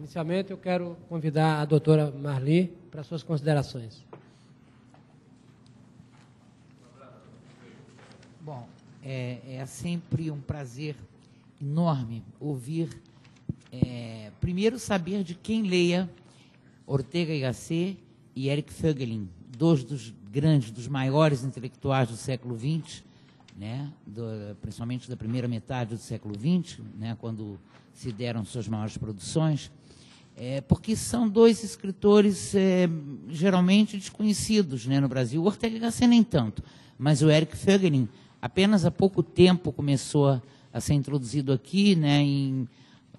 Inicialmente, eu quero convidar a doutora Marli para suas considerações. Bom, é sempre um prazer enorme ouvir, primeiro saber de quem leia Ortega y Gasset e Eric Voegelin, dois dos grandes, dos maiores intelectuais do século XX, né, principalmente da primeira metade do século XX, né, quando se deram suas maiores produções, porque são dois escritores geralmente desconhecidos, né, no Brasil. O Ortega y Gasset nem tanto, mas o Eric Voegelin apenas há pouco tempo começou a ser introduzido aqui, né,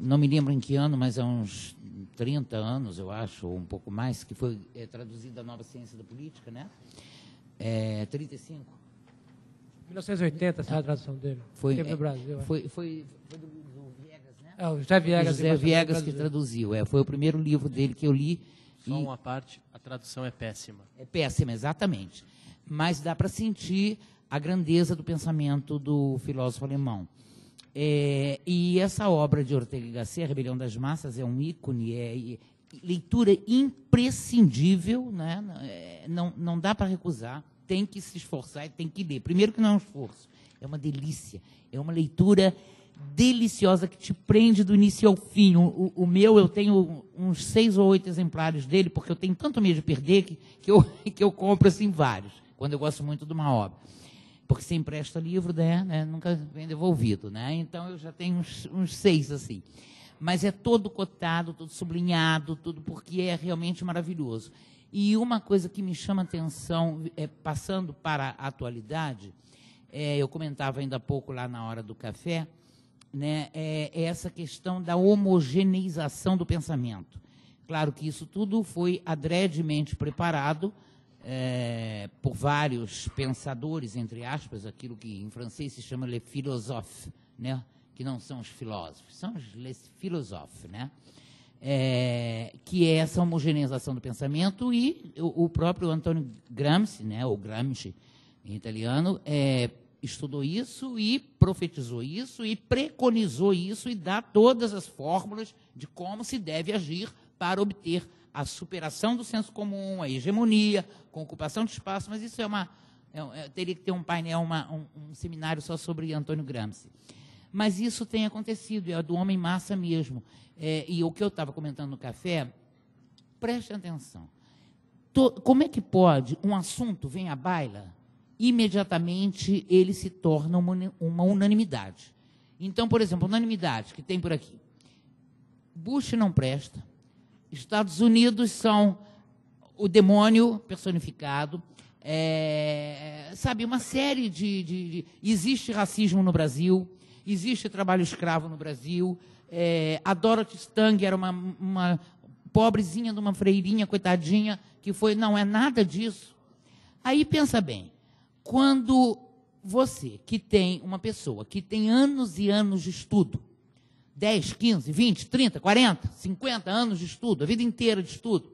não me lembro em que ano, mas há uns 30 anos, eu acho, ou um pouco mais, que foi traduzida a Nova Ciência da Política, né? 35. 1980, essa é a tradução dele. Foi no Brasil. Foi do Viegas, né? O José Viegas. José Viegas que traduziu. Foi o primeiro livro dele que eu li. Só uma parte, a tradução é péssima. É péssima, exatamente. Mas dá para sentir a grandeza do pensamento do filósofo alemão. E essa obra de Ortega y Gasset, A Rebelião das Massas, é um ícone, leitura imprescindível, né? Não dá para recusar, tem que se esforçar e tem que ler. Primeiro que não é um esforço, é uma delícia, é uma leitura deliciosa que te prende do início ao fim. O meu, eu tenho uns 6 ou 8 exemplares dele, porque eu tenho tanto medo de perder que eu compro assim vários, quando eu gosto muito de uma obra. Porque se empresta livro, né, nunca vem devolvido, né? Então eu já tenho uns 6 assim. Mas é todo cotado, todo sublinhado, tudo porque é realmente maravilhoso. E uma coisa que me chama a atenção, passando para a atualidade, eu comentava ainda há pouco lá na hora do café, né, é essa questão da homogeneização do pensamento. Claro que isso tudo foi adredemente preparado por vários pensadores, entre aspas, aquilo que em francês se chama les philosophes, né, que não são os filósofos, são os les philosophes, né, que é essa homogeneização do pensamento, e o próprio Antonio Gramsci, né, ou Gramsci em italiano, estudou isso e profetizou isso e preconizou isso e dá todas as fórmulas de como se deve agir para obter a superação do senso comum, a hegemonia, com ocupação de espaço, mas isso teria que ter um painel, um seminário só sobre Antônio Gramsci. Mas isso tem acontecido, é do homem massa mesmo. E o que eu estava comentando no café, preste atenção. Como é que pode um assunto vem à baila, imediatamente ele se torna uma unanimidade? Então, por exemplo, unanimidade que tem por aqui. Bush não presta. Estados Unidos são o demônio personificado, sabe, uma série existe racismo no Brasil, existe trabalho escravo no Brasil, a Dorothy Stang era uma pobrezinha de uma freirinha, coitadinha, que foi, não é nada disso. Aí pensa bem, quando você, que tem uma pessoa que tem anos e anos de estudo, 10, 15, 20, 30, 40, 50 anos de estudo, a vida inteira de estudo,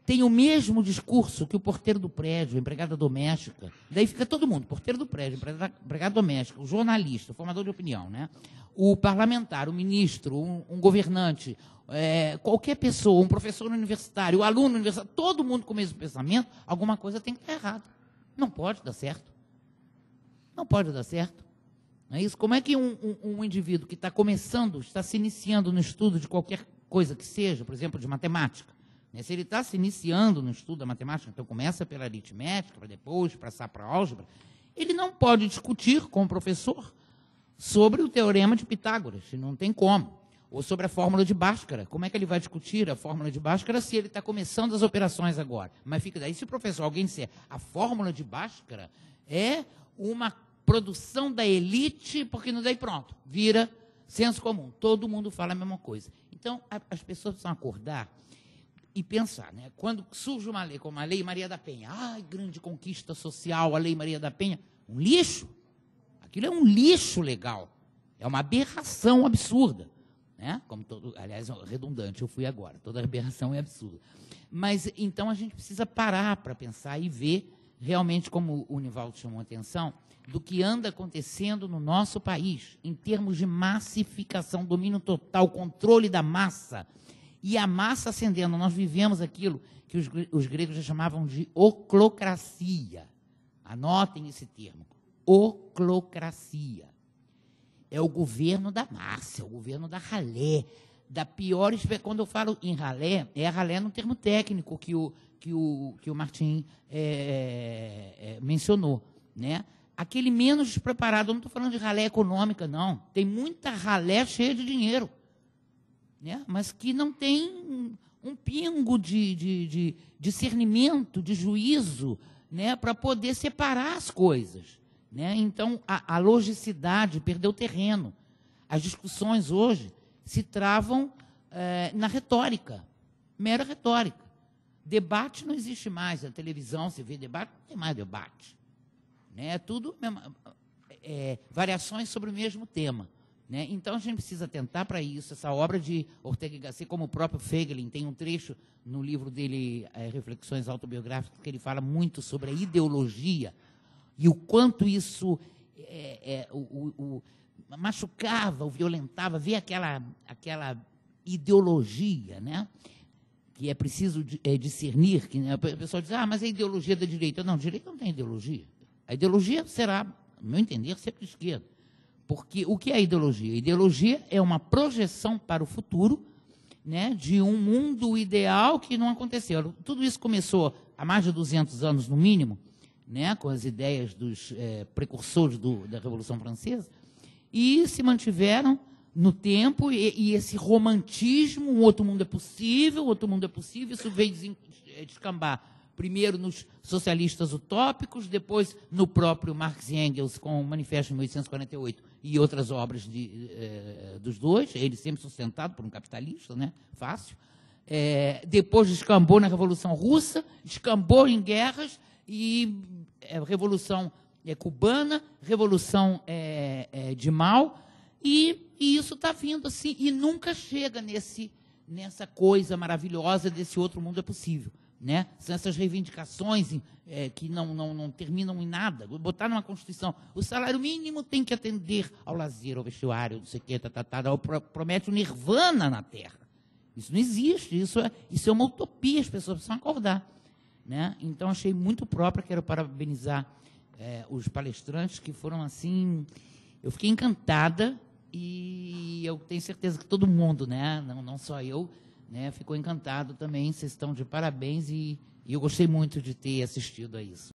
tem o mesmo discurso que o porteiro do prédio, a empregada doméstica, daí fica todo mundo, porteiro do prédio, empregada doméstica, o jornalista, o formador de opinião, né? O parlamentar, o ministro, um governante, qualquer pessoa, um professor universitário, o aluno universitário, todo mundo com o mesmo pensamento, alguma coisa tem que estar errada. Não pode dar certo. Não pode dar certo. Não é isso? Como é que um indivíduo que está começando, está se iniciando no estudo de qualquer coisa que seja, por exemplo, de matemática, né? Se ele está se iniciando no estudo da matemática, então começa pela aritmética, para depois passar para a álgebra, ele não pode discutir com o professor sobre o teorema de Pitágoras, não tem como. Ou sobre a fórmula de Bhaskara. Como é que ele vai discutir a fórmula de Bhaskara se ele está começando as operações agora? Mas fica daí, se o professor, alguém disser, a fórmula de Bhaskara é uma produção da elite, porque não daí pronto, vira senso comum. Todo mundo fala a mesma coisa. Então, as pessoas precisam acordar e pensar, né? Quando surge uma lei, como a Lei Maria da Penha, grande conquista social, a Lei Maria da Penha, um lixo. Aquilo é um lixo legal. É uma aberração absurda. Né? Como aliás, redundante, eu fui agora. Toda aberração é absurda. Mas, então, a gente precisa parar para pensar e ver realmente, como o Nivaldo chamou a atenção, do que anda acontecendo no nosso país, em termos de massificação, domínio total, controle da massa, e a massa ascendendo. Nós vivemos aquilo que os gregos já chamavam de oclocracia. Anotem esse termo. Oclocracia. É o governo da massa, é o governo da ralé, da pior... Quando eu falo em ralé, é a ralé no termo técnico que o Martim mencionou, né? Aquele menos despreparado, eu não estou falando de ralé econômica, não. Tem muita ralé cheia de dinheiro, né? Mas que não tem um pingo de discernimento, de juízo, né? Para poder separar as coisas, né? Então, a logicidade perdeu terreno. As discussões hoje se travam na retórica, mera retórica. Debate não existe mais. Na televisão, você vê debate, não tem mais debate. Né? Tudo variações sobre o mesmo tema. Né? Então, a gente precisa atentar para isso. Essa obra de Ortega y Gasset, como o próprio Feiglin, tem um trecho no livro dele, Reflexões Autobiográficas, que ele fala muito sobre a ideologia e o quanto isso machucava, o violentava, ver aquela ideologia, né? Que é preciso discernir, que, né, o pessoal diz, mas é ideologia da direita. Não, direita não tem ideologia. A ideologia será, no meu entender, sempre de esquerda. Porque o que é a ideologia? A ideologia é uma projeção para o futuro, né, de um mundo ideal que não aconteceu. Tudo isso começou há mais de 200 anos, no mínimo, né, com as ideias dos precursores da Revolução Francesa, e se mantiveram no tempo, e esse romantismo, o outro mundo é possível, isso veio descambar primeiro nos socialistas utópicos, depois no próprio Marx e Engels, com o Manifesto de 1848 e outras obras dos dois, ele sempre sustentado por um capitalista, né, fácil. Depois descambou na Revolução Russa, descambou em guerras, e Revolução Cubana, Revolução de Mao, e isso está vindo assim, e nunca chega nessa coisa maravilhosa desse outro mundo é possível. Né? São essas reivindicações que não terminam em nada. Botar numa Constituição, o salário mínimo tem que atender ao lazer, ao vestuário, não sei o quê, promete o nirvana na Terra. Isso não existe, isso é uma utopia, as pessoas precisam acordar. Né? Então, achei muito próprio, quero parabenizar os palestrantes que foram assim... Eu fiquei encantada e eu tenho certeza que todo mundo, né? Não só eu, né, ficou encantado também. Vocês estão de parabéns e eu gostei muito de ter assistido a isso.